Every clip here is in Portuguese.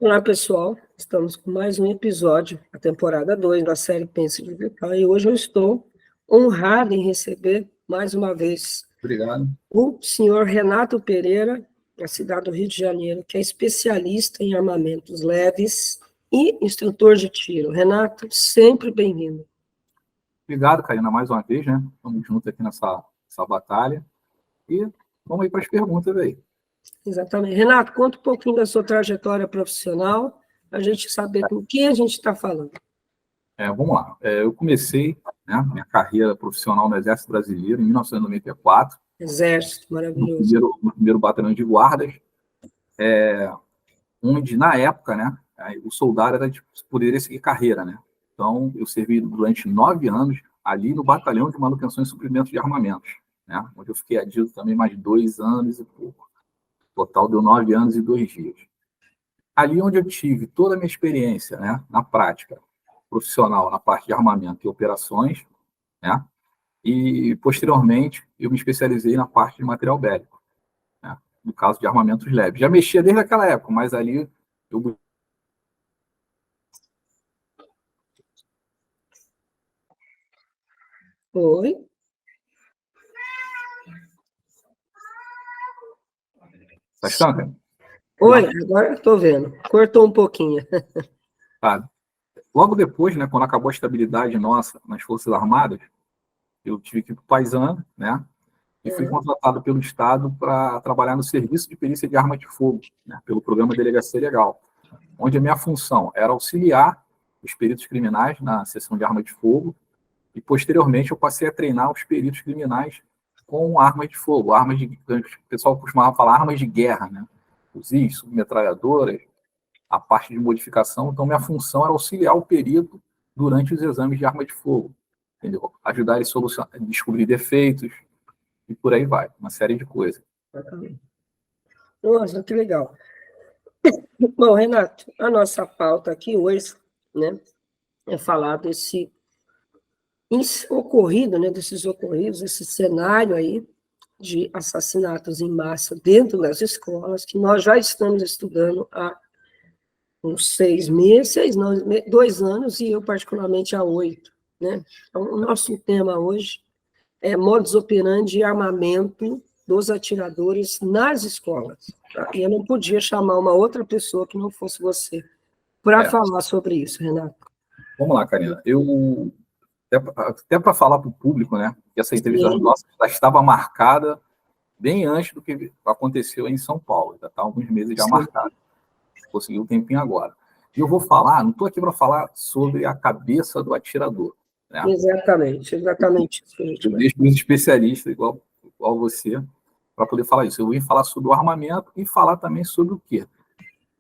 Olá, pessoal. Estamos com mais um episódio, a temporada 2 da série Pense Digital, e hoje eu estou honrado em receber, mais uma vez, Obrigado. o senhor Renato Pereira, da cidade do Rio de Janeiro, que é especialista em armamentos leves e instrutor de tiro. Renato, sempre bem-vindo. Obrigado, Karina, mais uma vez, né? Estamos juntos aqui nessa batalha. E vamos aí para as perguntas aí. Exatamente. Renato, conta um pouquinho da sua trajetória profissional, para a gente saber com quem a gente está falando. Vamos lá. Eu comecei, né, minha carreira profissional no Exército Brasileiro em 1994. Exército, maravilhoso. No primeiro batalhão de guardas, onde, na época, né, o soldado era de poderia seguir carreira, né? Então, eu servi durante 9 anos ali no batalhão de manutenção e suprimento de armamentos, né? Onde eu fiquei adito também mais 2 anos e pouco. Total deu 9 anos e 2 dias. Ali onde eu tive toda a minha experiência, né, na prática profissional, na parte de armamento e operações, né, e posteriormente eu me especializei na parte de material bélico, né, no caso de armamentos leves. Já mexia desde aquela época, mas ali eu... Oi? Tá escutando? Oi, agora estou vendo. Cortou um pouquinho. Tá. Logo depois, né, quando acabou a estabilidade nossa nas Forças Armadas, eu tive que ir para o Paisano, né, e fui contratado pelo Estado para trabalhar no Serviço de Perícia de Arma de Fogo, né, pelo programa Delegacia Legal, onde a minha função era auxiliar os peritos criminais na seção de arma de fogo, e posteriormente eu passei a treinar os peritos criminais com armas de fogo, armas de, o pessoal costumava falar armas de guerra, né? Fuzis, submetralhadoras, a parte de modificação. Então minha função era auxiliar o perito durante os exames de arma de fogo, entendeu? Ajudar ele a solucionar, descobrir defeitos e por aí vai, uma série de coisas. Nossa, que legal. Bom, Renato, a nossa pauta aqui hoje, né, é falar desse ocorrido, né, desses ocorridos, esse cenário aí de assassinatos em massa dentro das escolas, que nós já estamos estudando há uns 6 meses, 2 anos, e eu particularmente há 8, né? Então, o nosso tema hoje é modus operandi e armamento dos atiradores nas escolas. Tá? E eu não podia chamar uma outra pessoa que não fosse você para falar sobre isso, Renato. Vamos lá, Karina. Eu até para falar para o público, né, que essa entrevista nossa já estava marcada bem antes do que aconteceu em São Paulo, já está alguns meses já marcado. Conseguiu um tempinho agora. E eu vou falar, não estou aqui para falar sobre a cabeça do atirador. Né? Exatamente. Eu deixo os especialistas, igual você, para poder falar isso. Eu vim falar sobre o armamento e falar também sobre o quê?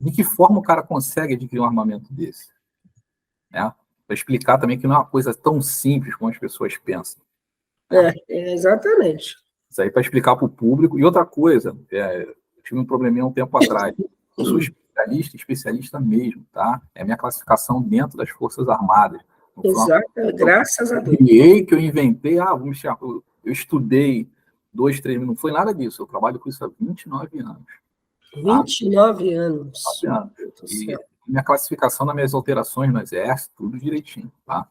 De que forma o cara consegue adquirir um armamento desse? Né? Para explicar também que não é uma coisa tão simples como as pessoas pensam. Né? Exatamente. Isso aí para explicar para o público. E outra coisa, eu tive um probleminha um tempo atrás. Eu sou especialista mesmo, tá? É a minha classificação dentro das Forças Armadas. Exato, graças a Deus. Que eu inventei, eu estudei 2, 3 minutos. Não foi nada disso. Eu trabalho com isso há 29 anos. 29 anos. 29 anos. E minha classificação nas minhas alterações no Exército, tudo direitinho, tá?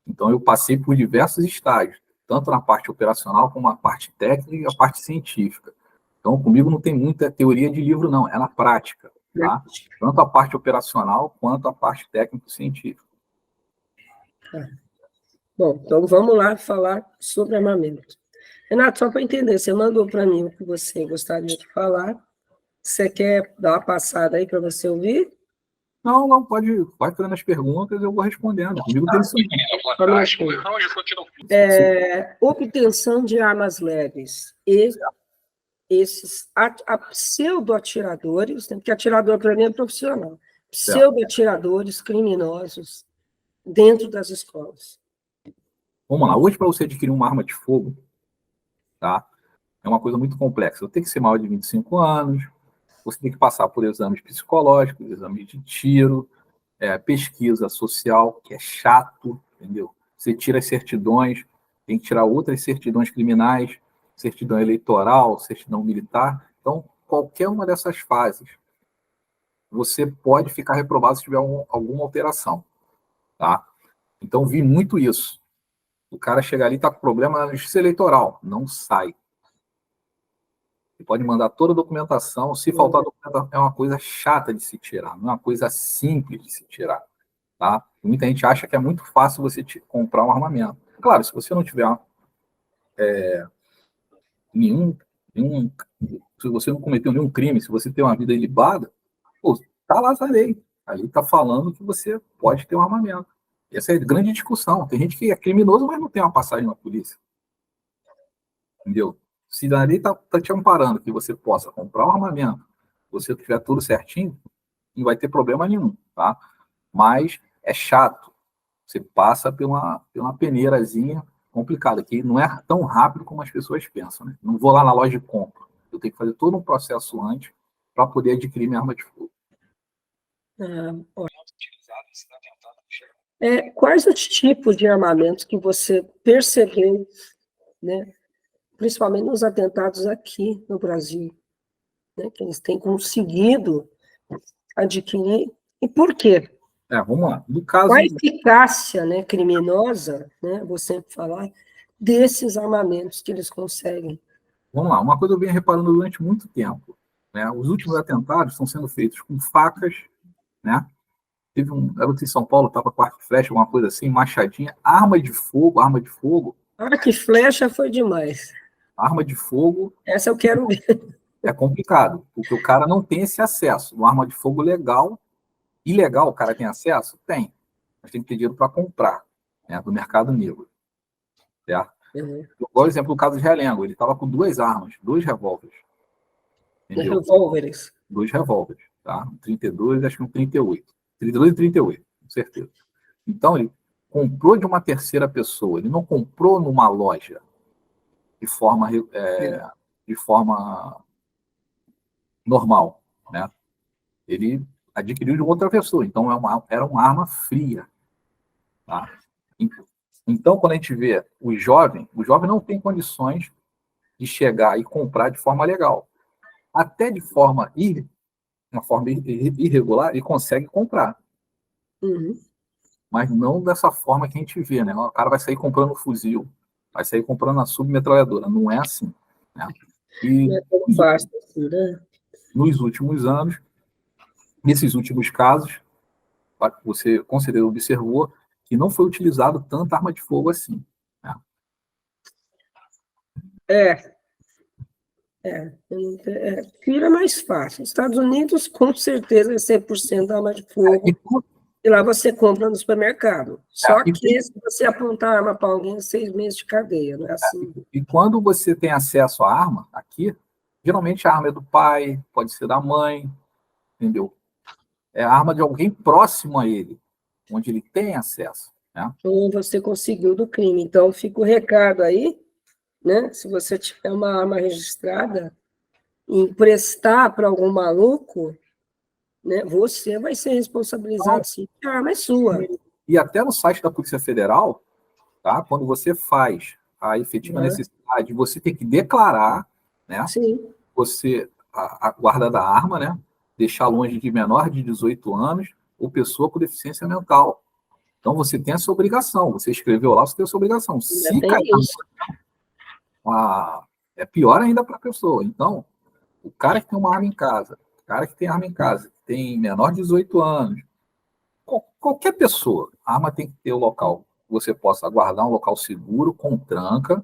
Então, eu passei por diversos estágios, tanto na parte operacional como na parte técnica e a parte científica. Então, comigo não tem muita teoria de livro, não, é na prática, tá? Tanto a parte operacional quanto a parte técnico-científica. Bom, então vamos lá falar sobre armamento. Renato, só para entender, você mandou para mim o que você gostaria de falar. Você quer dar uma passada aí para você ouvir? Não, vai fazendo as perguntas, eu vou respondendo. Comigo tem isso. Obtenção de armas leves. Esses pseudo-atiradores, porque atirador para mim é profissional, pseudo-atiradores criminosos dentro das escolas. Vamos lá, hoje para você adquirir uma arma de fogo, tá? É uma coisa muito complexa. Você tem que ser maior de 25 anos, você tem que passar por exames psicológicos, exames de tiro, pesquisa social, que é chato, entendeu? Você tira as certidões, tem que tirar outras certidões criminais, certidão eleitoral, certidão militar. Então, qualquer uma dessas fases você pode ficar reprovado se tiver alguma alteração, tá? Então, vi muito isso. O cara chega ali e está com problema na justiça eleitoral, não sai. Você pode mandar toda a documentação, se faltar documentação, é uma coisa chata de se tirar, não é uma coisa simples de se tirar, tá? Muita gente acha que é muito fácil você comprar um armamento. Claro, se você não tiver nenhum, se você não cometeu nenhum crime, se você tem uma vida ilibada, pô, tá lá a lei. Ali tá falando que você pode ter um armamento. Essa é a grande discussão. Tem gente que é criminoso, mas não tem uma passagem na polícia. Entendeu? Se a lei tá te amparando que você possa comprar um armamento, se você tiver tudo certinho, não vai ter problema nenhum, tá? Mas é chato. Você passa por uma peneirazinha complicada, que não é tão rápido como as pessoas pensam, né? Não vou lá na loja e compro. Eu tenho que fazer todo um processo antes para poder adquirir minha arma de fogo. Quais os tipos de armamentos que você percebeu, né, principalmente nos atentados aqui no Brasil, né, que eles têm conseguido adquirir, e por quê? Vamos lá. No caso... Qual a eficácia, né, criminosa, né, vou sempre falar, desses armamentos que eles conseguem? Vamos lá. Uma coisa eu venho reparando durante muito tempo, né? Os últimos atentados estão sendo feitos com facas, né? Teve um garoto em São Paulo, estava com arco e flecha, alguma coisa assim, machadinha, arma de fogo. Arco e flecha foi demais. Arma de fogo. Essa eu quero ver. É complicado, porque o cara não tem esse acesso. Uma arma de fogo legal, ilegal, o cara tem acesso? Tem. Mas tem que ter dinheiro para comprar, né? Do mercado negro. Certo? Uhum. Por exemplo, o caso de Realengo, ele estava com 2 armas, 2 revólveres. Entendeu? Revólveres. 2 revólveres, tá? Um 32 e acho que um 38. 32 e 38, com certeza. Então, ele comprou de uma terceira pessoa, ele não comprou numa loja de forma normal, né? Ele adquiriu de outra pessoa, então era uma arma fria, tá? Então, quando a gente vê o jovem não tem condições de chegar e comprar de forma legal. Até de forma irregular, ele consegue comprar. Uhum. Mas não dessa forma que a gente vê, né? O cara vai sair comprando fuzil, vai sair comprando a submetralhadora. Não é assim, né? E não é tão fácil assim, né? Nos últimos anos, nesses últimos casos, você com certeza observou que não foi utilizado tanta arma de fogo assim, né? Tira mais fácil. Estados Unidos, com certeza, é 100% arma de fogo. E lá você compra no supermercado. Só que se você apontar arma para alguém, é 6 meses de cadeia, não é assim? E quando você tem acesso à arma, aqui, geralmente a arma é do pai, pode ser da mãe, entendeu? É a arma de alguém próximo a ele, onde ele tem acesso, né? Ou você conseguiu do crime. Então, fica o recado aí, né? Se você tiver uma arma registrada, emprestar para algum maluco, né? Você vai ser responsabilizado, sim, a arma é sua. E até no site da Polícia Federal, tá? Quando você faz a efetiva necessidade, você tem que declarar, né? Sim. A guarda da arma, né? Deixar longe de menor de 18 anos ou pessoa com deficiência mental. Então, você tem essa obrigação. Você escreveu lá, você tem essa obrigação. Se cair, é pior ainda para a pessoa. Então, o cara que tem uma arma em casa, que tem menor de 18 anos, qualquer pessoa, a arma tem que ter o local que você possa guardar, um local seguro, com tranca,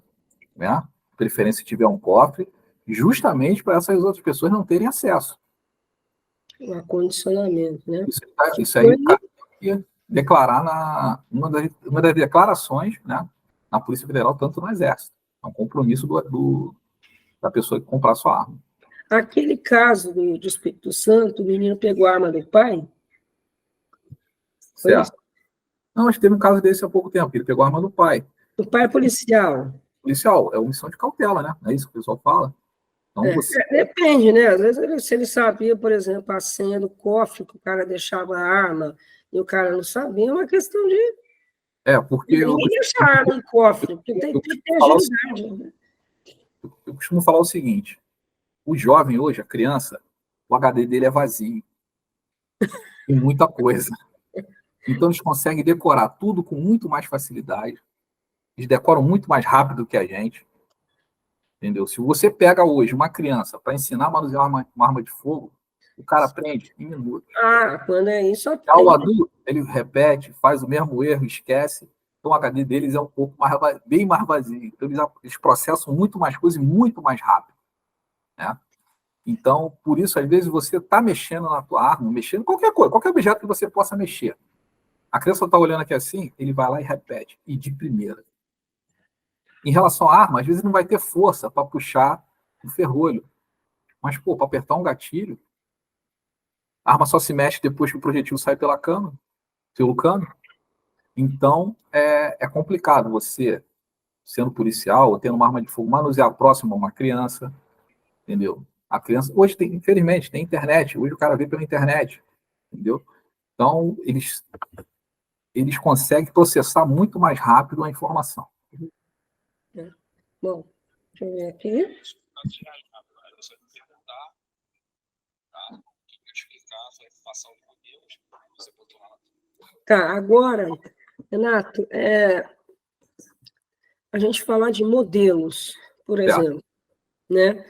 né? Preferência se tiver um cofre, justamente para essas outras pessoas não terem acesso. O acondicionamento, né? Isso aí o cara tem que declarar uma das declarações, né, na Polícia Federal, tanto no Exército. É um compromisso da pessoa que comprar sua arma. Aquele caso do Espírito Santo, o menino pegou a arma do pai? Certo. Não, mas teve um caso desse há pouco tempo, ele pegou a arma do pai. O pai é policial? Policial, é omissão de cautela, né? É isso que o pessoal fala. Então, depende, né? Às vezes, se ele sabia, por exemplo, a senha do cofre que o cara deixava a arma e o cara não sabia, é uma questão de... porque... Ninguém deixa a arma em cofre, porque tem que ter agilidade. Eu costumo falar o seguinte, o jovem hoje, a criança, o HD dele é vazio. Tem muita coisa. Então, eles conseguem decorar tudo com muito mais facilidade. Eles decoram muito mais rápido que a gente. Entendeu? Se você pega hoje uma criança para ensinar a manusear uma arma de fogo, o cara aprende em minutos. Ah, quando é isso, Já o adulto, ele repete, faz o mesmo erro, esquece. Então, o HD deles é um pouco mais, bem mais vazio. Então, eles processam muito mais coisas e muito mais rápido. Né? Então, por isso, às vezes, você está mexendo na tua arma, mexendo em qualquer coisa, qualquer objeto que você possa mexer. A criança está olhando aqui assim, ele vai lá e repete, e de primeira. Em relação à arma, às vezes não vai ter força para puxar o ferrolho. Mas, pô, para apertar um gatilho, a arma só se mexe depois que o projetil sai pelo cano. Então, é complicado você, sendo policial, ou tendo uma arma de fogo, manusear próximo a uma criança, entendeu? A criança, hoje, infelizmente, tem internet. Hoje o cara vê pela internet, entendeu? Então, eles conseguem processar muito mais rápido a informação. Bom, deixa eu ver aqui. Tá, agora, Renato, a gente falar de modelos, por exemplo, né?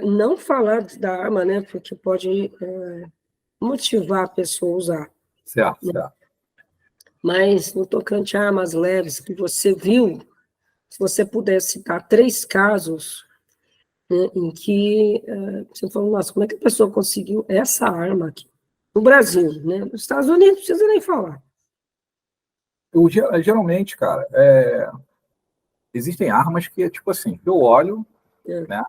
Não falar da arma, né? Porque pode motivar a pessoa a usar. Certo, Né? certo. Mas no tocante a armas leves que você viu, se você pudesse citar 3 casos, né, em que você falou, nossa, como é que a pessoa conseguiu essa arma aqui? No Brasil, né? Nos Estados Unidos não precisa nem falar. Geralmente, cara, existem armas que, tipo assim, eu olho, né,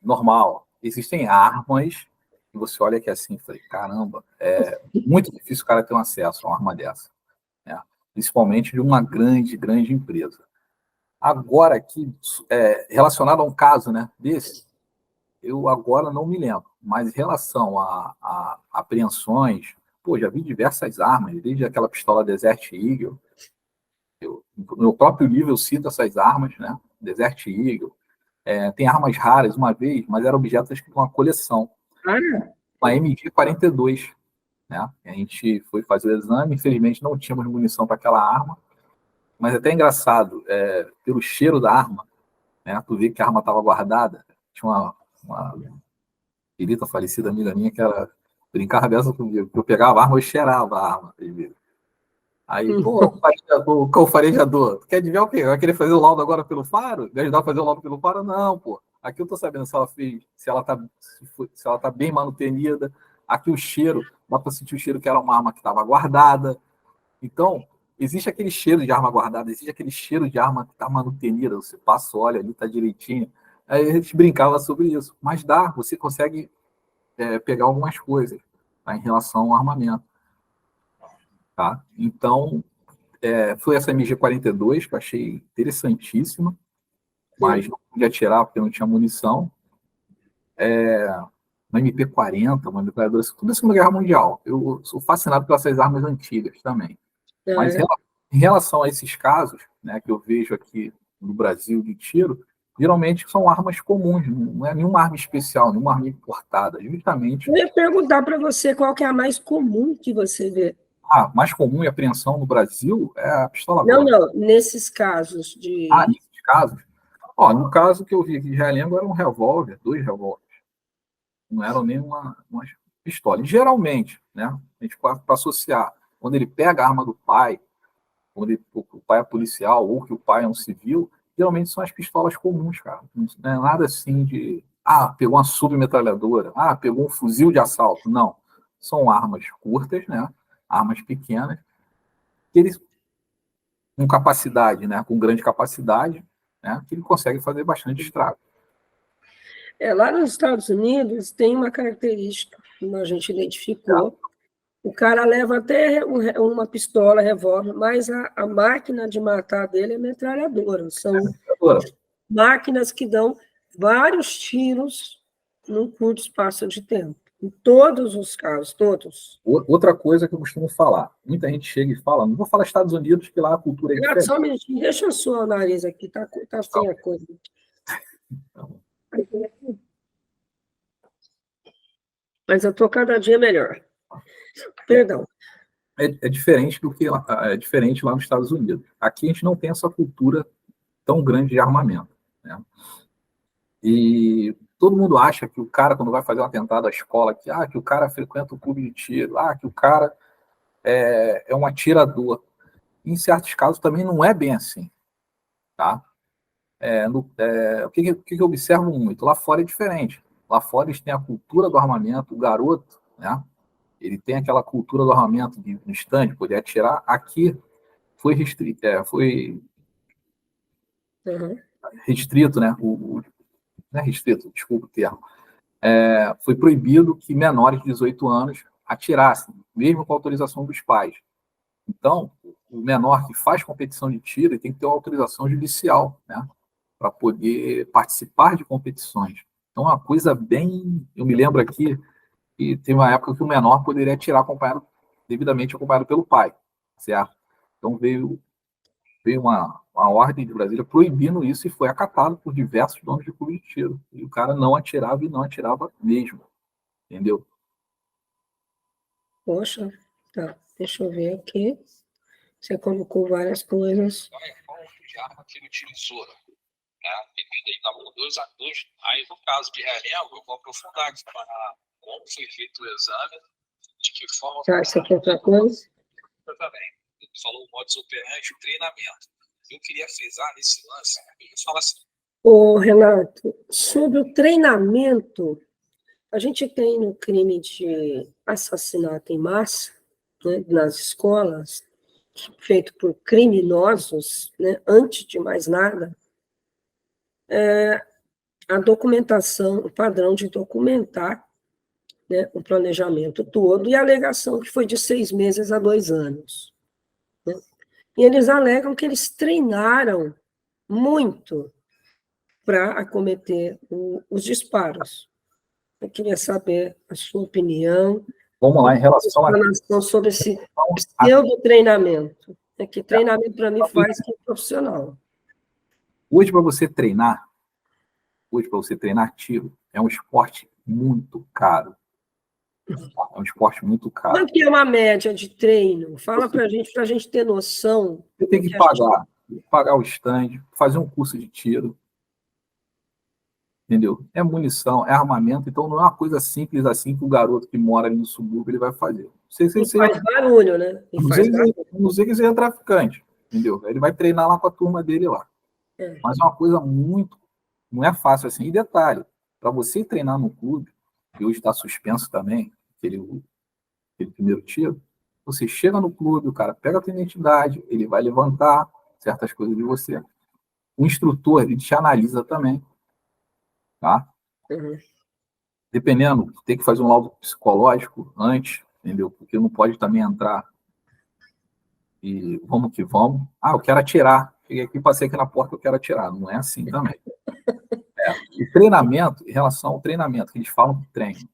normal. Existem armas que você olha que assim, falei, caramba, é muito difícil o cara ter um acesso a uma arma dessa. Né? Principalmente de uma grande, grande empresa. Agora aqui, relacionado a um caso, né, desse, eu agora não me lembro, mas em relação a apreensões, pô, já vi diversas armas, desde aquela pistola Desert Eagle, no meu próprio livro eu cito essas armas, né, Desert Eagle, tem armas raras uma vez, mas eram objetos de uma coleção, uma MG-42, né, a gente foi fazer o exame, infelizmente não tínhamos munição para aquela arma, mas é até engraçado, pelo cheiro da arma, né, tu vê que a arma estava guardada, tinha uma querida falecida amiga minha que ela brincava dessa comigo, que eu pegava a arma, eu cheirava a arma. Aí, pô, o farejador, tu quer adivinhar o quê? Vai querer fazer o laudo agora pelo faro? Me ajudar a fazer o laudo pelo faro? Não, pô. Aqui eu tô sabendo se ela fez, se ela tá bem manutenida. Aqui o cheiro, dá para sentir o cheiro que era uma arma que estava guardada. Então, existe aquele cheiro de arma guardada, existe aquele cheiro de arma que está manutenida, você passa, olha ali, tá direitinho. Aí a gente brincava sobre isso. Mas você consegue pegar algumas coisas, tá, em relação ao armamento. Tá? Então, foi essa MG-42 que eu achei interessantíssima, mas não podia atirar porque não tinha munição. Uma MP-40, uma metralhadora, tudo isso na Guerra Mundial. Eu sou fascinado por essas armas antigas também. Mas em relação a esses casos, né, que eu vejo aqui no Brasil de tiro, geralmente são armas comuns, não é nenhuma arma especial, nenhuma arma importada. Justamente. Eu ia perguntar para você qual que é a mais comum que você vê. A mais comum e apreensão no Brasil é a pistola Não, Glock. não, nesses casos de... Nesses casos? No caso que eu vi aqui de Realengo era um revólver, 2 revólveres. Não eram nem uma pistola. E, geralmente, né, a gente para associar, quando ele pega a arma do pai, quando o pai é policial ou que o pai é um civil, geralmente são as pistolas comuns, cara. Não é nada assim de, pegou uma submetralhadora, pegou um fuzil de assalto. Não. São armas curtas, né, armas pequenas, que eles, com capacidade, né, com grande capacidade, né, que ele consegue fazer bastante estrago. Lá nos Estados Unidos tem uma característica que a gente identificou. O cara leva até uma pistola, revólver, mas a máquina de matar dele é metralhadora. São máquinas que dão vários tiros num curto espaço de tempo. Em todos os casos, todos. Outra coisa que eu costumo falar, muita gente chega e fala, não vou falar Estados Unidos, que lá a cultura é diferente. Só um minutinho, deixa eu suar o nariz aqui, tá feia a coisa. Mas eu tô cada dia melhor. Perdão. É diferente do que é diferente lá nos Estados Unidos. Aqui a gente não tem essa cultura tão grande de armamento, né? E todo mundo acha que o cara, quando vai fazer um atentado à escola, que o cara frequenta o clube de tiro, que o cara é um atirador. Em certos casos também não é bem assim, tá? O que eu observo muito? Lá fora é diferente. Lá fora eles têm a cultura do armamento, o garoto, né? Ele tem aquela cultura do armamento no stand, poder atirar. Aqui foi restrito, Uhum. restrito, né? Não é restrito, desculpa o termo. Foi proibido que menores de 18 anos atirassem, mesmo com autorização dos pais. Então, o menor que faz competição de tiro ele tem que ter uma autorização judicial, né? Para poder participar de competições. Então, é uma coisa bem. Eu me lembro aqui que tem uma época que o menor poderia atirar devidamente acompanhado pelo pai, certo? Então, veio uma ordem de Brasília proibindo isso e foi acatado por diversos donos de clube de tiro. E o cara não atirava e não atirava mesmo, entendeu? Poxa, tá. Deixa eu ver aqui. Você colocou várias coisas. Qual de arma que ele utilizou? Né? Ele estava com dois. Aí, no caso de relembro, eu vou aprofundar aqui para como foi feito o exame, de que forma. Tá, isso aqui é outra coisa. Também. Ele falou o modus operandi, o treinamento. Eu queria frisar nesse lance, ele fala assim. Ô, Renato, sobre o treinamento, a gente tem no crime de assassinato em massa, né, nas escolas, feito por criminosos, né, antes de mais nada, a documentação, o padrão de documentar, né, o planejamento todo e a alegação que foi de 6 meses a 2 anos. Né? E eles alegam que eles treinaram muito para acometer os disparos. Eu queria saber a sua opinião. Vamos lá, em relação a sobre esse pseudo-treinamento. É que treinamento, para mim, faz que é profissional. Hoje, para você treinar tiro, é um esporte muito caro. É um esporte muito caro. Quanto que é uma média de treino? Fala para a gente ter noção. Você tem que pagar o stand, fazer um curso de tiro. Entendeu? É munição, é armamento, então não é uma coisa simples assim que o garoto que mora ali no subúrbio ele vai fazer. Faz barulho, né? Não sei que seja traficante, entendeu? Ele vai treinar lá com a turma dele lá. Mas é uma coisa muito. Não é fácil assim. E detalhe, para você treinar no clube, que hoje está suspenso também, aquele primeiro tiro, você chega no clube, o cara pega a tua identidade, ele vai levantar certas coisas de você. O instrutor, ele te analisa também. Tá? Uhum. Dependendo, tem que fazer um laudo psicológico antes, entendeu? Porque não pode também entrar e vamos que vamos. Eu quero atirar. Cheguei aqui, passei aqui na porta, eu quero atirar. Não é assim também. E treinamento, em relação ao treinamento, que eles falam que treino.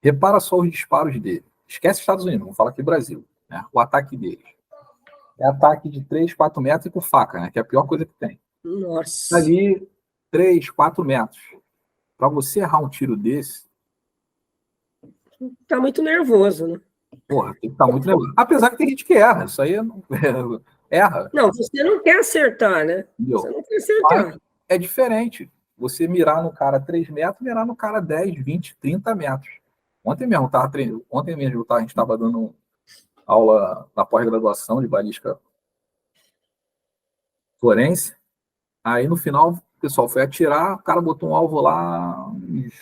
Repara só os disparos dele. Esquece Estados Unidos, vamos falar aqui Brasil. Né? O ataque deles. É ataque de 3, 4 metros e com faca, né? Que é a pior coisa que tem. Nossa. Ali, 3, 4 metros. Para você errar um tiro desse. Tá muito nervoso, né? Porra, tem que estar muito nervoso. Apesar que tem gente que erra. Isso aí erra. Não, você não quer acertar, né? Entendeu? Você não quer acertar. Mas é diferente. Você mirar no cara 3 metros, mirar no cara 10, 20, 30 metros. Ontem mesmo, a gente estava dando aula na pós-graduação de balística forense. Aí no final, o pessoal foi atirar, o cara botou um alvo lá uns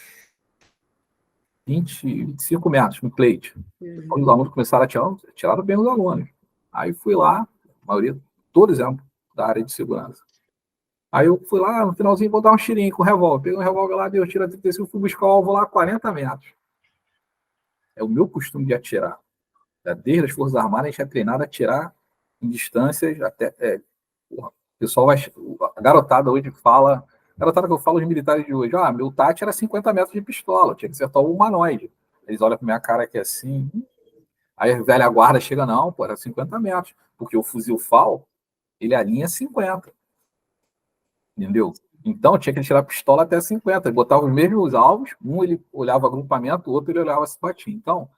20, 25 metros no plate. Os alunos começaram a atirar, atiraram bem os alunos. Aí fui lá, a maioria, todos eram da área de segurança. Aí eu fui lá, no finalzinho, vou dar um tirinho com o revólver. Peguei um revólver lá, deu tiro a 35, fui buscar o alvo lá a 40 metros. É o meu costume de atirar. Desde as Forças Armadas, a gente é treinado a atirar em distâncias até. O pessoal vai. A garotada hoje fala. A garotada que eu falo, os militares de hoje, meu TAT era 50 metros de pistola, tinha que acertar o humanoide. Eles olham pra minha cara aqui assim. Aí a velha guarda chega, não, pô, era 50 metros. Porque o fuzil FAL, ele alinha 50. Entendeu? Então tinha que tirar a pistola até 50. Ele botava os mesmos alvos, um ele olhava agrupamento, o outro ele olhava se batia. Então,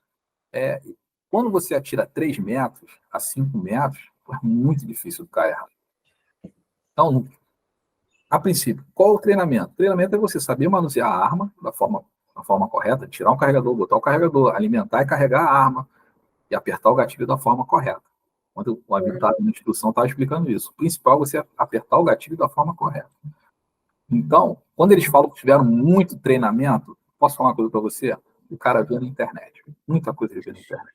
Quando você atira 3 metros a 5 metros, é muito difícil cair errado. Então, a princípio, qual o treinamento? O treinamento é você saber manusear a arma da forma correta, tirar um carregador, botar o carregador, alimentar e carregar a arma e apertar o gatilho da forma correta. Quando o amigo estava na instrução, estava explicando isso. O principal é você apertar o gatilho da forma correta. Então, quando eles falam que tiveram muito treinamento, posso falar uma coisa para você? O cara vê na internet. Muita coisa ele vê na internet.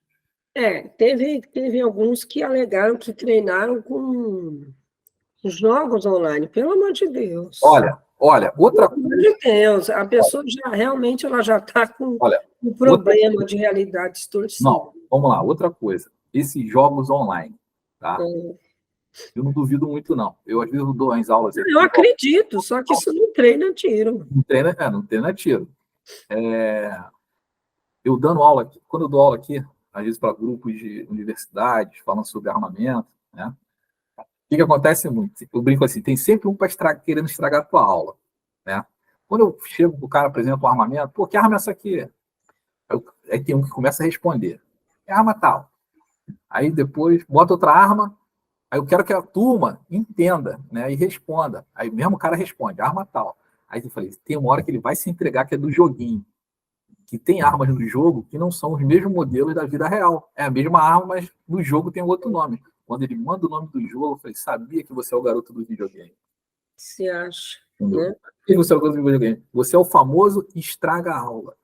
Teve alguns que alegaram que treinaram com jogos online, pelo amor de Deus. Olha, outra coisa. Pelo amor de Deus, a pessoa realmente ela já está com um problema de realidade distorcida. Não, vamos lá, outra coisa. Esses jogos online, tá? Eu não duvido muito, não. Eu, às vezes, dou as aulas aqui. Eu acredito, só que isso não treina tiro. Não treina tiro. Eu dando aula aqui, quando eu dou aula aqui, às vezes para grupos de universidades, falando sobre armamento, né? O que acontece muito? Eu brinco assim, tem sempre um querendo estragar a tua aula, né? Quando eu chego pro cara, apresento um armamento, pô, que arma é essa aqui? Aí tem um que começa a responder. É arma tal. Aí depois bota outra arma, aí eu quero que a turma entenda, né? E responda. Aí mesmo o cara responde, arma tal. Aí eu falei, tem uma hora que ele vai se entregar que é do joguinho. Que tem armas no jogo que não são os mesmos modelos da vida real. É a mesma arma, mas no jogo tem outro nome. Quando ele manda o nome do jogo, eu falei, sabia que você é o garoto do videogame. Você acha, né? E você é o garoto do videogame. Você é o famoso estraga a aula.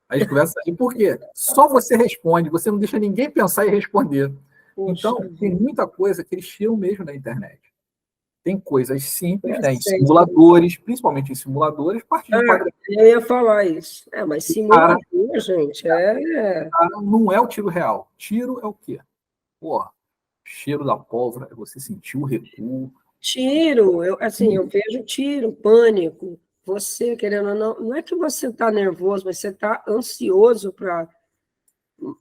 Aí a gente conversa assim, por quê? Só você responde, você não deixa ninguém pensar e responder. Poxa, então, tem muita coisa que eles tiram mesmo da internet. Tem coisas simples, né? Em simuladores, principalmente em simuladores, partindo de eu ia falar isso. Mas simulador, gente, não é o tiro real. Tiro é o quê? Porra, cheiro da pólvora, é você sentir o recuo. Tiro, eu vejo tiro, pânico. Você, querendo ou não é que você está nervoso, mas você está ansioso para,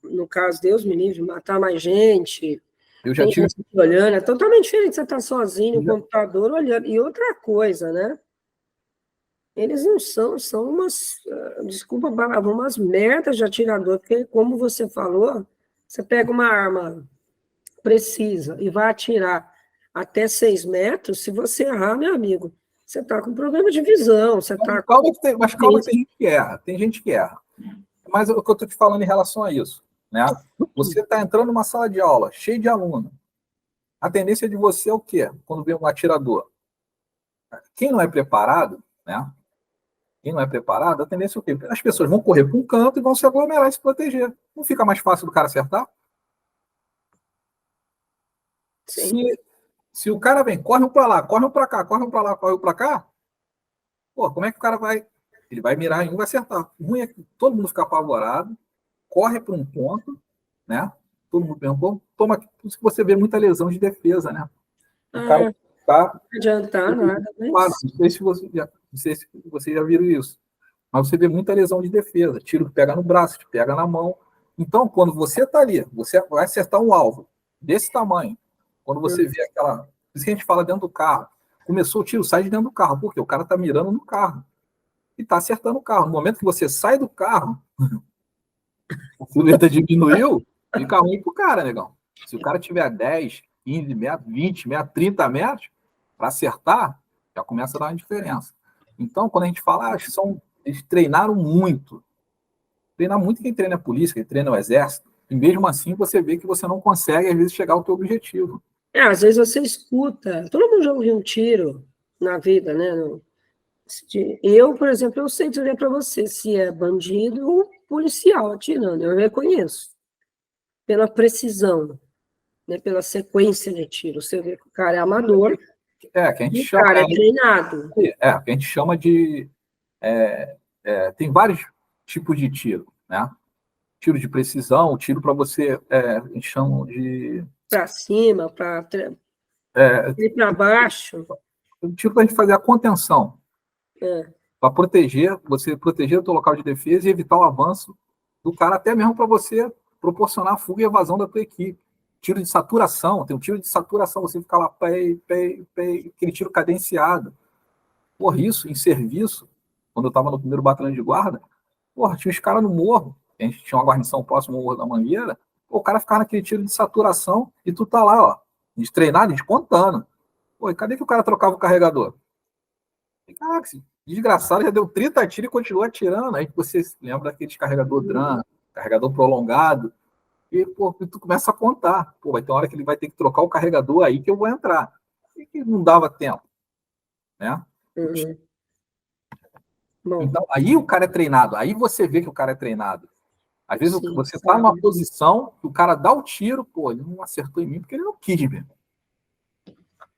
no caso, Deus me livre, matar mais gente. Eu já tive... olhando, é totalmente diferente você estar sozinho no computador olhando. E outra coisa, né? Eles não são umas, desculpa, umas merdas de atirador, porque, como você falou, você pega uma arma precisa e vai atirar até 6 metros, se você errar, meu amigo, você está com problema de visão, você está com... Mas calma, tem gente que erra, Mas o que eu estou te falando em relação a isso, né? Você está entrando numa sala de aula, cheio de aluno. A tendência de você é o quê? Quando vem um atirador. Quem não é preparado, né? Quem não é preparado, a tendência é o quê? As pessoas vão correr para um canto e vão se aglomerar e se proteger. Não fica mais fácil do cara acertar? Se o cara vem, corre um para lá, corre um para cá, corre um para lá, corre um para cá, pô, como é que o cara vai? Ele vai mirar em um, vai acertar. O ruim é que todo mundo fica apavorado, corre para um ponto, né? Todo mundo mesmo, toma, por isso que você vê muita lesão de defesa, né? O cara tá... Não adiantar nada. Claro, não sei se vocês já viram isso. Mas você vê muita lesão de defesa. Tiro que pega no braço, que pega na mão. Então, quando você está ali, você vai acertar um alvo desse tamanho. Quando você vê aquela... Por isso que a gente fala dentro do carro. Começou o tiro, sai de dentro do carro. Por quê? O cara está mirando no carro. E está acertando o carro. No momento que você sai do carro, a silhueta diminuiu, fica ruim pro cara, negão. Se o cara tiver 10, 15 metros, 20 metros, 30 metros, para acertar, já começa a dar uma diferença. Então, quando a gente fala, eles treinaram muito. Treinar muito quem treina a polícia, quem treina o exército. E mesmo assim, você vê que você não consegue, às vezes, chegar ao teu objetivo. Às vezes você escuta. Todo mundo já ouviu um tiro na vida, né? Eu, por exemplo, eu sei dizer para você se é bandido ou policial atirando. Eu reconheço. Pela precisão, né? Pela sequência de tiro. Você vê que o cara é amador. Que a gente chama, o cara é treinado. Que a gente chama de... tem vários tipos de tiro, né? Tiro de precisão, tiro para você, a gente chama de... Para cima, para baixo. Tiro para a gente fazer a contenção. Para proteger, você proteger o teu local de defesa e evitar o avanço do cara, até mesmo para você proporcionar a fuga e evasão da tua equipe. Tiro de saturação, tem um tiro de saturação, você fica lá, aquele tiro cadenciado. Porra, isso em serviço, quando eu estava no primeiro batalhão de guarda, porra, tinha os caras no morro, a gente tinha uma guarnição próximo ao Morro da Mangueira, Pô, o cara ficava naquele tiro de saturação e tu tá lá, ó, destreinado, descontando. Pô, e cadê que o cara trocava o carregador? Caraca, esse desgraçado já deu 30 tiros e continuou atirando. Aí você lembra daquele carregador DRAM, carregador prolongado, e pô, tu começa a contar. Pô, vai ter uma hora que ele vai ter que trocar o carregador aí que eu vou entrar. E que não dava tempo, né? Uhum. Bom, Então, aí o cara é treinado, aí você vê que o cara é treinado. Às vezes sim, você está numa sabe? posição que o cara dá o tiro, pô, ele não acertou em mim porque ele não quis, velho.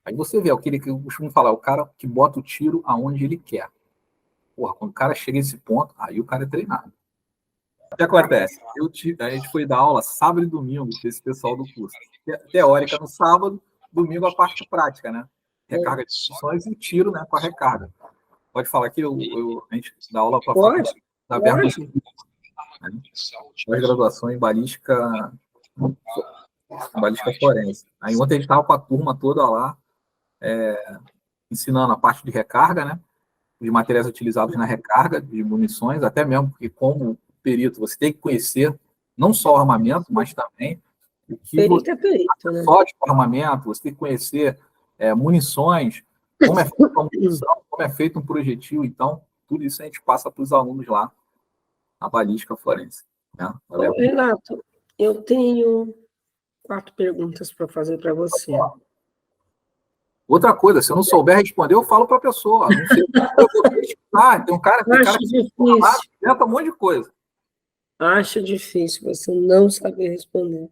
Aí você vê, aquele que eu costumo falar, o cara que bota o tiro aonde ele quer. Porra, quando o cara chega a esse ponto, aí o cara é treinado. O que acontece? A gente foi dar aula sábado e domingo desse pessoal do curso. Teórica no sábado, domingo a parte prática, né? Recarga de funções e tiro, né, com a recarga. Pode falar que a gente dá aula para a Pode? faculdade da Berta, Pode? né? Pós-graduação em balística forense. Aí ontem a gente estava com a turma toda lá, ensinando a parte de recarga, né? De materiais utilizados na recarga de munições, até mesmo porque como perito você tem que conhecer não só o armamento, mas também o que você Perito é perito, né? só de armamento, você tem que conhecer munições, como é feita uma munição, como é feito um projetil, então tudo isso a gente passa para os alunos lá na balística forense. Né? Ô, Renato, eu tenho 4 perguntas para fazer para você. Outra coisa, se eu não souber responder, eu falo para a pessoa. Não sei, eu vou pesquisar. Tem cara Acho que difícil, inventa um monte de coisa. acho difícil você não saber responder.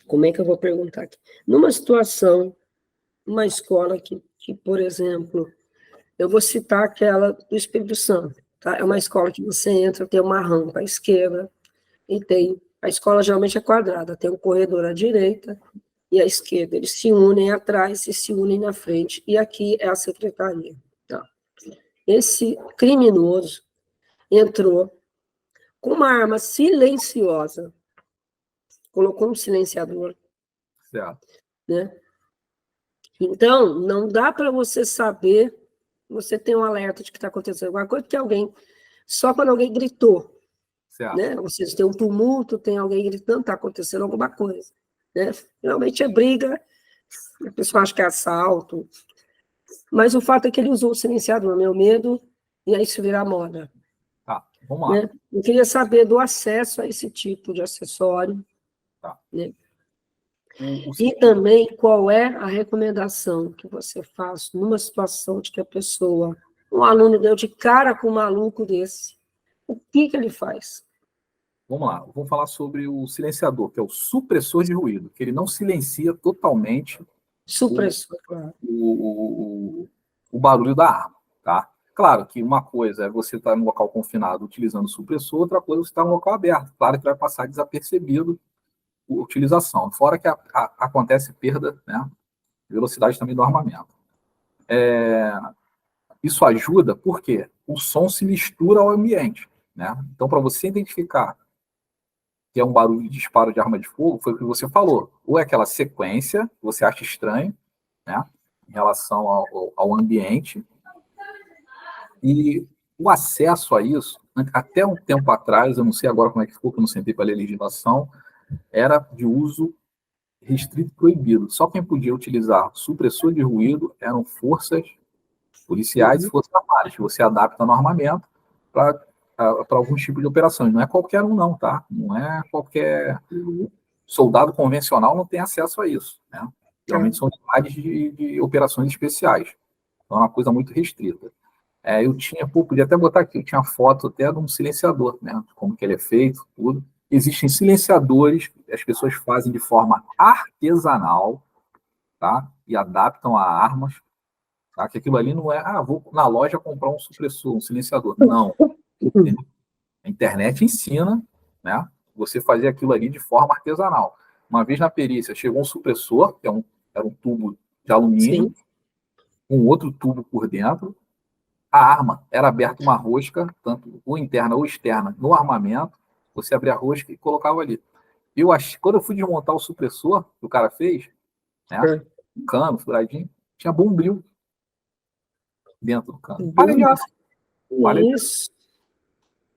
Como é que eu vou perguntar aqui? Numa situação, uma escola que, por exemplo, eu vou citar aquela do Espírito Santo, tá? É uma escola que você entra, tem uma rampa à esquerda e tem... A escola geralmente é quadrada, tem um corredor à direita e à esquerda. Eles se unem atrás e se unem na frente. E aqui é a secretaria. Tá? Esse criminoso entrou com uma arma silenciosa, colocou um silenciador, Certo. né? Então, não dá para você saber, você tem um alerta de que está acontecendo alguma coisa, que alguém, só quando alguém gritou, Certo. né? Ou seja, tem um tumulto, tem alguém gritando, está acontecendo alguma coisa, né? Geralmente é briga, a pessoa acha que é assalto, mas o fato é que ele usou o silenciador, meu medo, e aí isso virar moda. Tá, vamos lá. Né? Eu queria saber do acesso a esse tipo de acessório, Tá. né? O E também qual é a recomendação que você faz numa situação de que a pessoa, um aluno deu de cara com um maluco desse, o que ele faz? Vamos lá, vou falar sobre o silenciador, que é o supressor de ruído, que ele não silencia totalmente o, Supressor, claro. o barulho da arma, tá? Claro que uma coisa é você estar no local confinado utilizando o supressor, outra coisa é você estar no local aberto. Claro que vai passar desapercebido a utilização, fora que acontece perda, né, de velocidade também do armamento. Isso ajuda porque o som se mistura ao ambiente, né? Então, para você identificar que é um barulho de disparo de arma de fogo, foi o que você falou. Ou é aquela sequência que você acha estranho, né, em relação ao ambiente, e o acesso a isso, até um tempo atrás, eu não sei agora como é que ficou, que eu não sentei para ler a legislação, era de uso restrito e proibido. Só quem podia utilizar supressor de ruído eram forças policiais e forças armadas, que você adapta no armamento para alguns tipos de operações. Não é qualquer um, não, tá? Não é qualquer soldado convencional não tem acesso a isso, né? Geralmente são unidades de operações especiais. Então é uma coisa muito restrita. Eu tinha, podia até botar aqui, eu tinha foto até de um silenciador, né? De como que ele é feito, tudo. Existem silenciadores que as pessoas fazem de forma artesanal, tá? E adaptam a armas, tá? Que aquilo ali não é, vou na loja comprar um supressor, um silenciador. Não. A internet ensina, né? Você fazer aquilo ali de forma artesanal. Uma vez na perícia, chegou um supressor, que era um tubo de alumínio, Sim. com outro tubo por dentro. A arma era aberta uma rosca, tanto ou interna ou externa, no armamento. Você abria a rosca e colocava ali. Quando eu fui desmontar o supressor que o cara fez, né? Um cano, furadinho, tinha bombril dentro do cano. Palha de aço. Isso.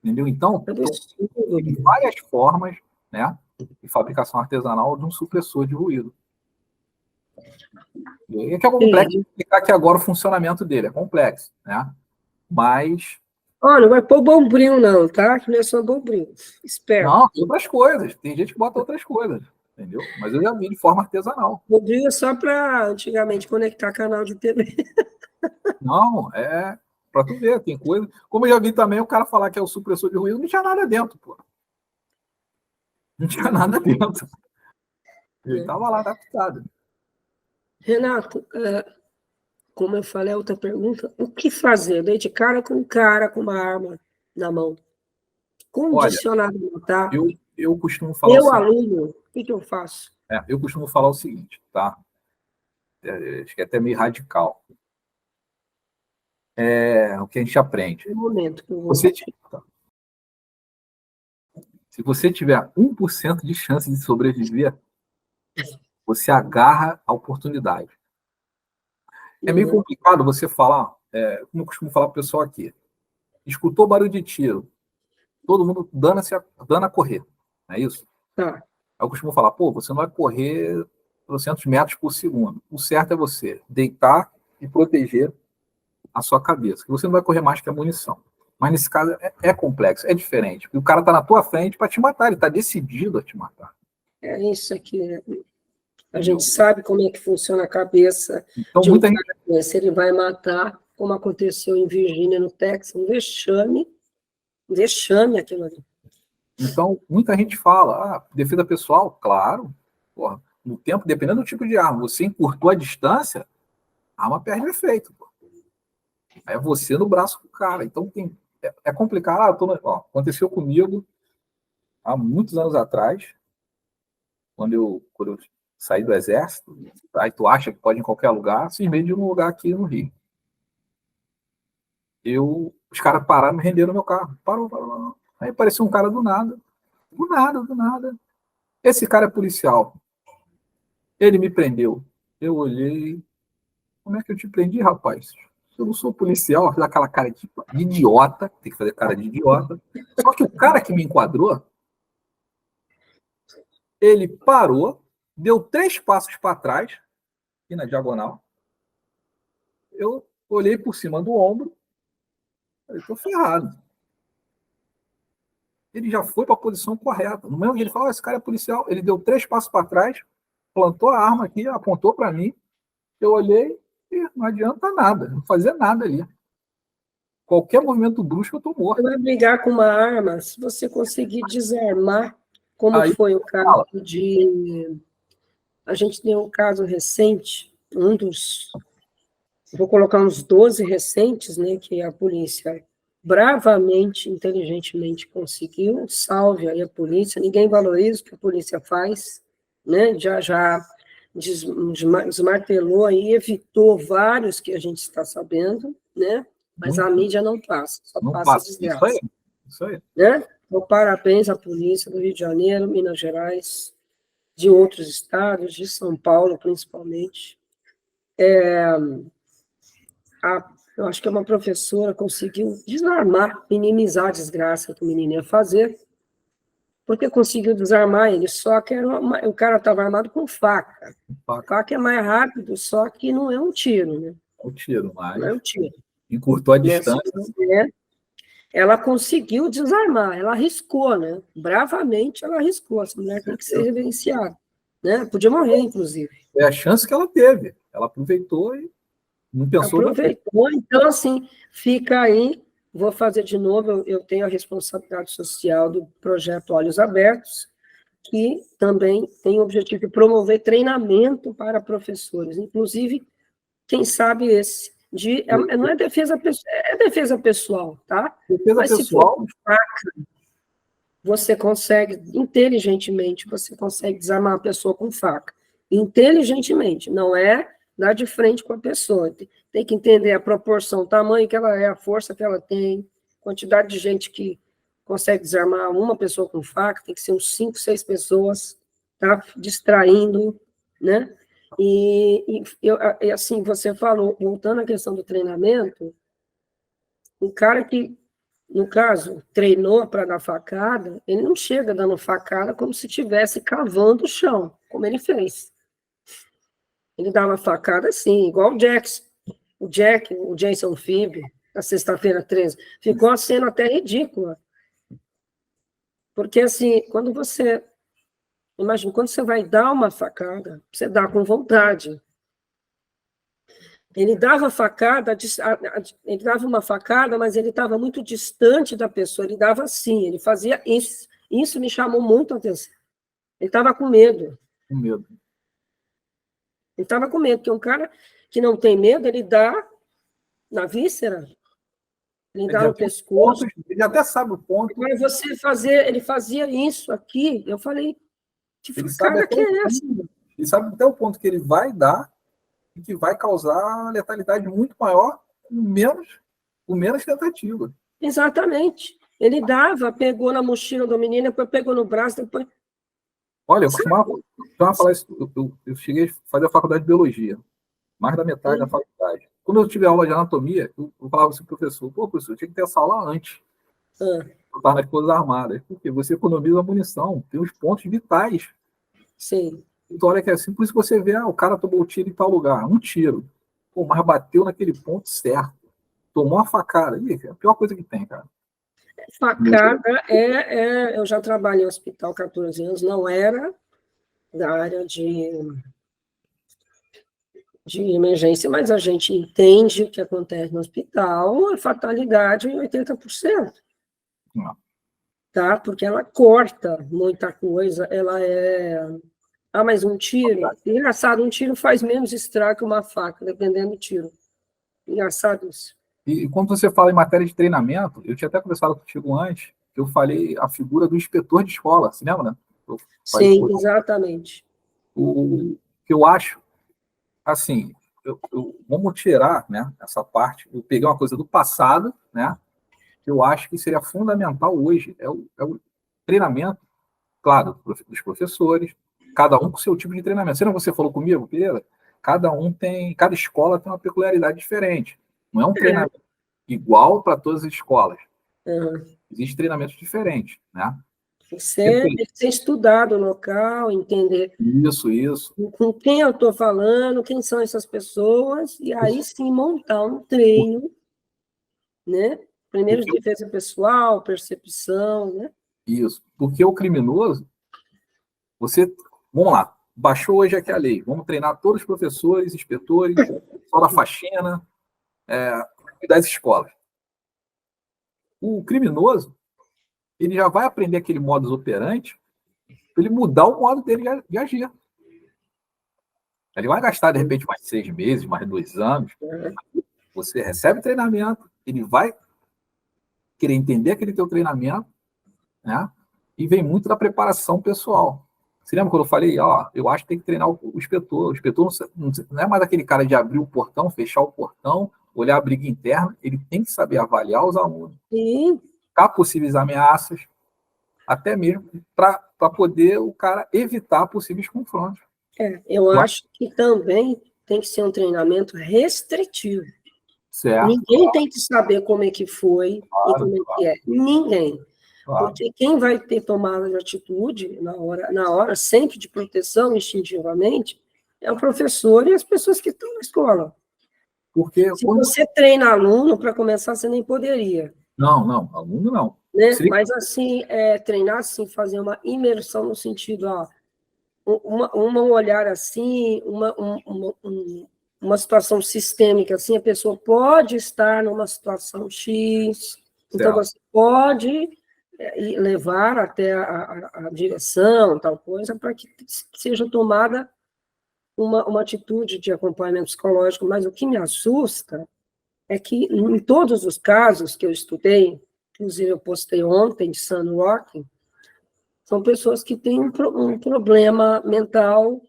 Entendeu? Então, tem várias formas, né, de fabricação artesanal de um supressor de ruído. E é que é complexo explicar aqui agora o funcionamento dele, é complexo, né? Mas... Olha, não vai pôr bombril não, tá? Que não é só bombril. Espero. Não, tem outras coisas. Tem gente que bota outras coisas, entendeu? Mas eu já vi de forma artesanal. Bombril é só para, antigamente, conectar canal de TV. Não, é para tu ver, tem coisa. Como eu já vi também o cara falar que é o supressor de ruído, não tinha nada dentro, pô. Não tinha nada dentro. Ele estava lá adaptado. Renato, como eu falei, a outra pergunta, o que fazer? Dei de cara com uma arma na mão. Condicionado a matar. Eu costumo falar eu, aluno, o que eu faço? Eu costumo falar o seguinte, tá? Acho que é até meio radical. O que a gente aprende. No momento que eu vou... Se você tiver 1% de chance de sobreviver, você agarra a oportunidade. É meio complicado você falar, como eu costumo falar para o pessoal aqui. Escutou barulho de tiro, todo mundo dando a correr, não é isso? Tá. Eu costumo falar, você não vai correr 200 metros por segundo. O certo é você deitar e proteger a sua cabeça, que você não vai correr mais que a munição. Mas nesse caso é complexo, é diferente. Porque o cara está na tua frente para te matar, ele está decidido a te matar. É isso aqui, né? A gente sabe como é que funciona a cabeça então, de um cara, se ele vai matar, como aconteceu em Virgínia, no Texas, um vexame aquilo ali. Então, muita gente fala, defesa pessoal, claro, porra, no tempo, dependendo do tipo de arma, você encurtou a distância, a arma perde efeito. Pô. É você no braço do cara. Então, é complicado. Aconteceu comigo há muitos anos atrás, quando eu saí do exército, aí tu acha que pode ir em qualquer lugar, simplesmente de um lugar aqui no Rio. Os caras pararam, me renderam no meu carro. Parou. Aí apareceu um cara do nada. Do nada. Esse cara é policial. Ele me prendeu. Eu olhei. Como é que eu te prendi, rapaz? Eu não sou policial. Fiz aquela cara de idiota. Tem que fazer cara de idiota. Só que o cara que me enquadrou, ele parou, deu 3 passos para trás, aqui na diagonal. Eu olhei por cima do ombro. Eu estou ferrado. Ele já foi para a posição correta. No mesmo dia ele falou, esse cara é policial. Ele deu 3 passos para trás, plantou a arma aqui, apontou para mim. Eu olhei e não adianta nada, não fazia nada ali. Qualquer movimento brusco eu tô morto. Você vai brigar com uma arma, se você conseguir desarmar, como aí, foi o caso de... A gente tem um caso recente, vou colocar uns 12 recentes, né, que a polícia bravamente, inteligentemente conseguiu, salve aí a polícia, ninguém valoriza o que a polícia faz, né, já desmartelou aí, evitou vários que a gente está sabendo, né, mas a mídia não passa, só passa desgraça. Isso aí. Né? Então, parabéns à polícia do Rio de Janeiro, Minas Gerais, de outros estados, de São Paulo, principalmente. Eu acho que uma professora conseguiu desarmar, minimizar a desgraça que o menino ia fazer, porque conseguiu desarmar ele, só que o cara estava armado com faca. Faca é mais rápido, só que não é um tiro, né? É um tiro, mas... Não é um tiro. Encurtou a distância. Ela conseguiu desarmar, ela arriscou, né? Bravamente ela arriscou, essa mulher tem que ser reverenciada, né? Podia morrer, inclusive. É a chance que ela teve, ela aproveitou e não pensou... Aproveitou, então, assim, fica aí, vou fazer de novo, eu tenho a responsabilidade social do projeto Olhos Abertos, que também tem o objetivo de promover treinamento para professores, inclusive, quem sabe esse, não é defesa pessoal, é defesa pessoal, tá? Defesa mas pessoal. Se for faca, você consegue, inteligentemente, você consegue desarmar uma pessoa com faca. Inteligentemente, não é dar de frente com a pessoa. Tem que entender a proporção, o tamanho que ela é, a força que ela tem, quantidade de gente que consegue desarmar uma pessoa com faca, tem que ser uns 5, 6 pessoas, tá? Distraindo, né? E assim, você falou, voltando à questão do treinamento, um cara que no caso, treinou para dar facada, ele não chega dando facada como se estivesse cavando o chão, como ele fez. Ele dá uma facada assim, igual o Jason Phoebe, na sexta-feira 13. Ficou a cena até ridícula. Porque, assim, imagina, quando você vai dar uma facada, você dá com vontade. Ele dava ele dava uma facada, mas ele estava muito distante da pessoa, ele dava assim, ele fazia isso. Isso me chamou muito a atenção. Ele estava com medo. Com medo. Ele estava com medo, porque um cara que não tem medo, ele dá na víscera, ele dá no pescoço. Ele até sabe o ponto. Ele fazia isso aqui, eu falei, que facada que é essa? Ele sabe até o ponto que ele vai dar e que vai causar letalidade muito maior com menos tentativa. Exatamente. Ele dava, pegou na mochila do menino, depois pegou no braço, depois... Olha, eu costumava falar isso, eu cheguei a fazer a faculdade de biologia, mais da metade da faculdade. Quando eu tive aula de anatomia, eu falava assim pro professor, professor, eu tinha que ter essa aula antes. Eu estava nas Forças Armadas, porque você economiza a munição, tem os pontos vitais. Sim. Então, olha que é assim, por isso que você vê, o cara tomou o tiro em tal lugar, um tiro. Pô, mas bateu naquele ponto certo. Tomou uma facada. Ih, é a pior coisa que tem, cara. Facada eu já trabalhei em hospital 14 anos, não era da área de emergência, mas a gente entende o que acontece no hospital, a fatalidade em 80%. Não. Tá? Porque ela corta muita coisa, ela é... Ah, mas um tiro... Engraçado, um tiro faz menos estrago que uma faca, dependendo do tiro. Engraçado isso. E quando você fala em matéria de treinamento, eu tinha até conversado contigo antes, que eu falei a figura do inspetor de escola, você lembra, né? Sim, exatamente. O que eu acho, assim, vamos tirar, né, essa parte, eu peguei uma coisa do passado, né, que eu acho que seria fundamental hoje, é o treinamento, claro, dos professores, cada um com o seu tipo de treinamento. Você falou comigo, Pedro? Cada escola tem uma peculiaridade diferente. Não é um treinamento igual para todas as escolas. Existem treinamentos diferentes, né? Tem que ser estudado o local, entender Isso. com quem eu estou falando, quem são essas pessoas, e aí sim montar um treino, né? Primeiro de defesa pessoal, percepção, né? Isso, porque o criminoso, vamos lá, baixou hoje aqui a lei, vamos treinar todos os professores, inspetores, só da faxina, das escolas. O criminoso, ele já vai aprender aquele modus operandi para ele mudar o modo dele de agir. Ele vai gastar, de repente, mais 6 meses, mais 2 anos. Você recebe treinamento, ele vai querer entender aquele teu treinamento, né? E vem muito da preparação pessoal. Você lembra quando eu falei, eu acho que tem que treinar o inspetor. O inspetor não é mais aquele cara de abrir o portão, fechar o portão, olhar a briga interna. Ele tem que saber avaliar os alunos, buscar possíveis ameaças, até mesmo para poder o cara evitar possíveis confrontos. Eu acho que também tem que ser um treinamento restritivo. Certo. Ninguém tem que saber como é que foi e como é que é. Ninguém. Claro. Porque quem vai ter tomada de atitude na hora sempre de proteção, instintivamente, é o professor e as pessoas que estão na escola. Porque se você treina aluno, para começar, você nem poderia. Não, aluno não. Né? Mas, assim, treinar, assim, fazer uma imersão no sentido, um olhar assim, uma situação sistêmica, assim, a pessoa pode estar numa situação X, então você pode levar até a direção, tal coisa, para que seja tomada uma atitude de acompanhamento psicológico, mas o que me assusta é que, em todos os casos que eu estudei, inclusive eu postei ontem de Sunwalking, são pessoas que têm um problema mental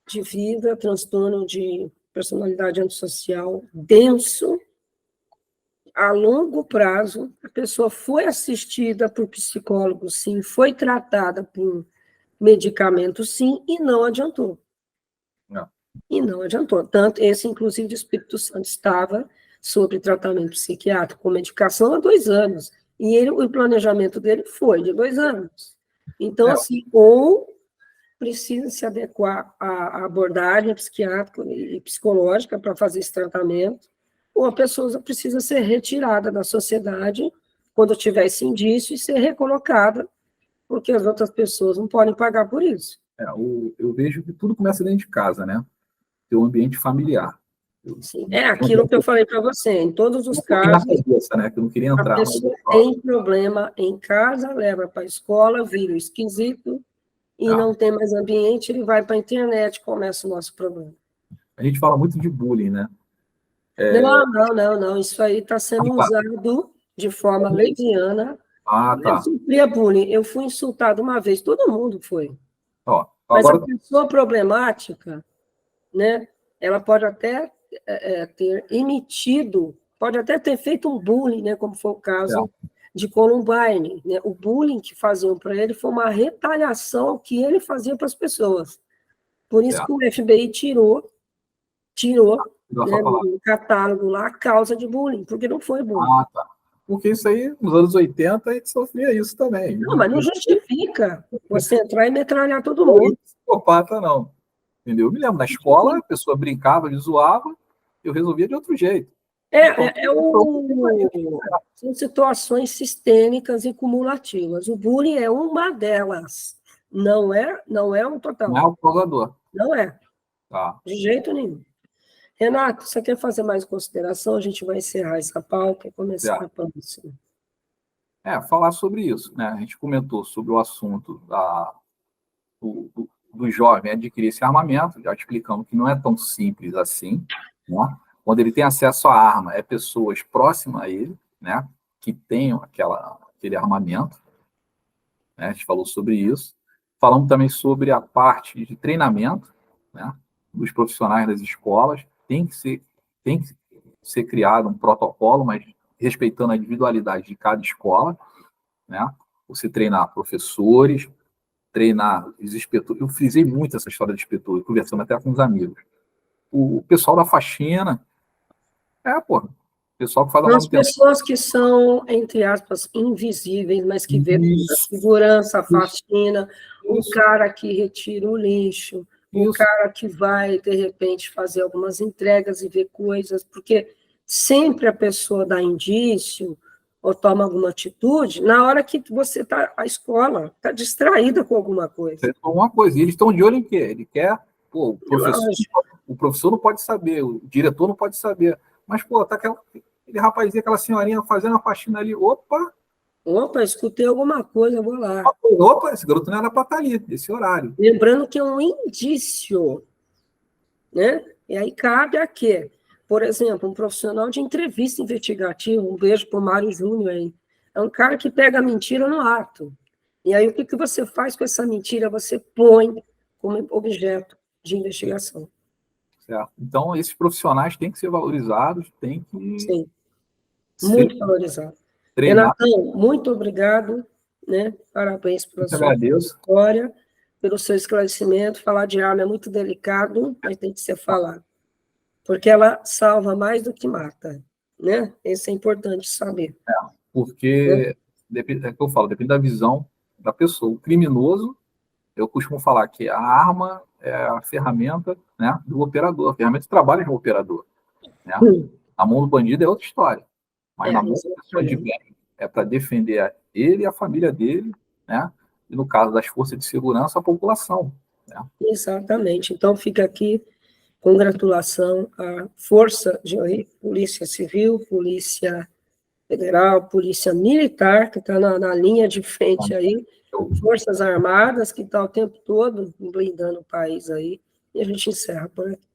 de vida, transtorno de personalidade antissocial denso, a longo prazo, a pessoa foi assistida por psicólogo, sim, foi tratada por medicamento, sim, e não adiantou. Não. E não adiantou. Tanto esse, inclusive, de Espírito Santo estava sobre tratamento psiquiátrico com medicação há 2 anos. E o planejamento dele foi de 2 anos. Então, assim, ou precisa se adequar à abordagem psiquiátrica e psicológica para fazer esse tratamento, ou a pessoa precisa ser retirada da sociedade quando tiver esse indício e ser recolocada, porque as outras pessoas não podem pagar por isso. Eu vejo que tudo começa dentro de casa, né? Ter um ambiente familiar. Sim, é aquilo que eu falei para você, em todos os casos, na cabeça, né? Que eu não queria a entrar. pessoa tem problema em casa, leva para a escola, vira esquisito, e não tem mais ambiente, ele vai para a internet, começa o nosso problema. A gente fala muito de bullying, né? Não, isso aí está sendo usado de forma leviana. Eu Tá. sofria bullying, eu fui insultado uma vez, todo mundo foi. Ó, Mas agora... a pessoa problemática, né, ela pode até ter emitido, pode até ter feito um bullying, né, como foi o caso de Columbine. Né? O bullying que faziam para ele foi uma retaliação que ele fazia para as pessoas. Por isso que o FBI tirou né, no catálogo lá a causa de bullying, porque não foi bullying. Tá. Porque isso aí, nos anos 80, a gente sofria isso também. Não, mas não justifica você entrar e metralhar todo mundo. Não é psicopata, não. Entendeu? Eu me lembro, na escola, a pessoa brincava, zoava, eu resolvia de outro jeito. São situações sistêmicas e cumulativas. O bullying é uma delas. Não é um total. Não é o causador. Não é. Tá. De jeito nenhum. Renato, você quer fazer mais consideração? A gente vai encerrar essa pauta e começar a próxima. Falar sobre isso. Né? A gente comentou sobre o assunto do jovem adquirir esse armamento, já explicamos que não é tão simples assim. Né? Quando ele tem acesso à arma, é pessoas próximas a ele, né, que tenham aquele armamento. Né? A gente falou sobre isso. Falamos também sobre a parte de treinamento, né, dos profissionais das escolas. Tem que ser criado um protocolo, mas respeitando a individualidade de cada escola. Né? Você treinar professores, treinar os inspetores. Eu frisei muito essa história de inspetor, conversando até com os amigos. O pessoal da faxina, o pessoal que faz a manutenção. As pessoas que são, entre aspas, invisíveis, mas que vê a segurança, a faxina, o cara que retira o lixo, o cara que vai, de repente, fazer algumas entregas e ver coisas, porque sempre a pessoa dá indício ou toma alguma atitude na hora que você está, a escola está distraída com alguma coisa. E eles estão de olho em quê? Ele quer, o professor não pode saber, o diretor não pode saber, mas, tá aquele rapazinho, aquela senhorinha fazendo a faxina ali, opa, escutei alguma coisa, vou lá. Opa, esse garoto não era para estar ali, esse horário. Lembrando que é um indício, né? E aí cabe a quê? Por exemplo, um profissional de entrevista investigativa, um beijo para o Mário Júnior aí, é um cara que pega a mentira no ato. E aí o que você faz com essa mentira? Você põe como objeto de investigação. Certo. Então, esses profissionais têm que ser valorizados, têm que... Sim, muito valorizados. Renatão, muito obrigado, né? Parabéns pela sua história, pelo seu esclarecimento. Falar de arma é muito delicado, mas tem que ser falado. Porque ela salva mais do que mata, né? Isso é importante saber. Porque, é o que eu falo, depende da visão da pessoa. O criminoso, eu costumo falar que a arma é a ferramenta, né, do operador, a ferramenta de trabalho do operador. Né? A mão do bandido é outra história. Mas na mão da pessoa de bem é para defender ele e a família dele, né? E no caso das forças de segurança, a população. Né? Exatamente. Então fica aqui congratulação à Força de Polícia Civil, Polícia Federal, Polícia Militar, que está na linha de frente aí, Forças Armadas, que está o tempo todo blindando o país aí, e a gente encerra por aqui.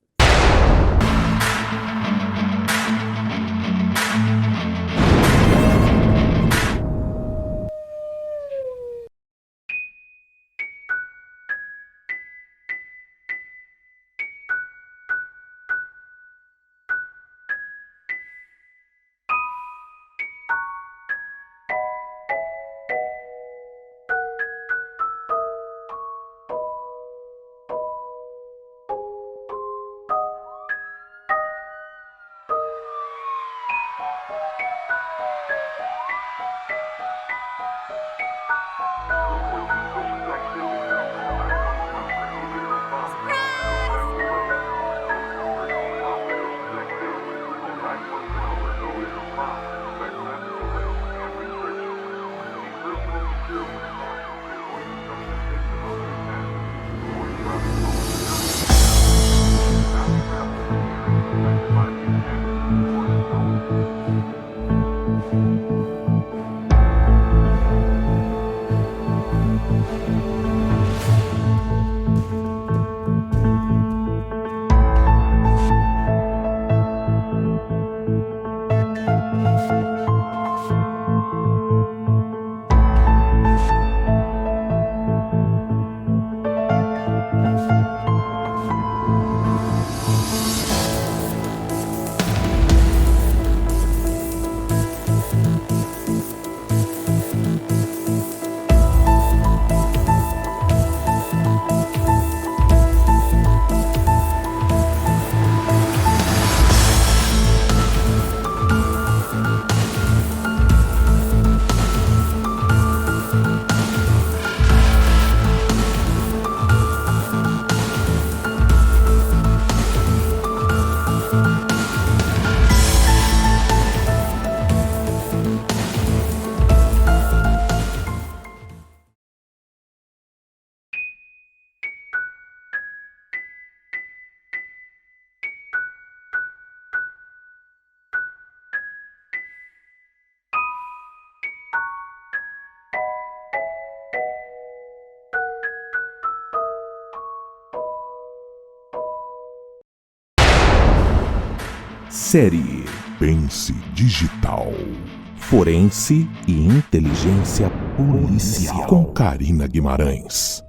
Série Pense Digital. Forense e Inteligência Policial. Com Karina Guimarães.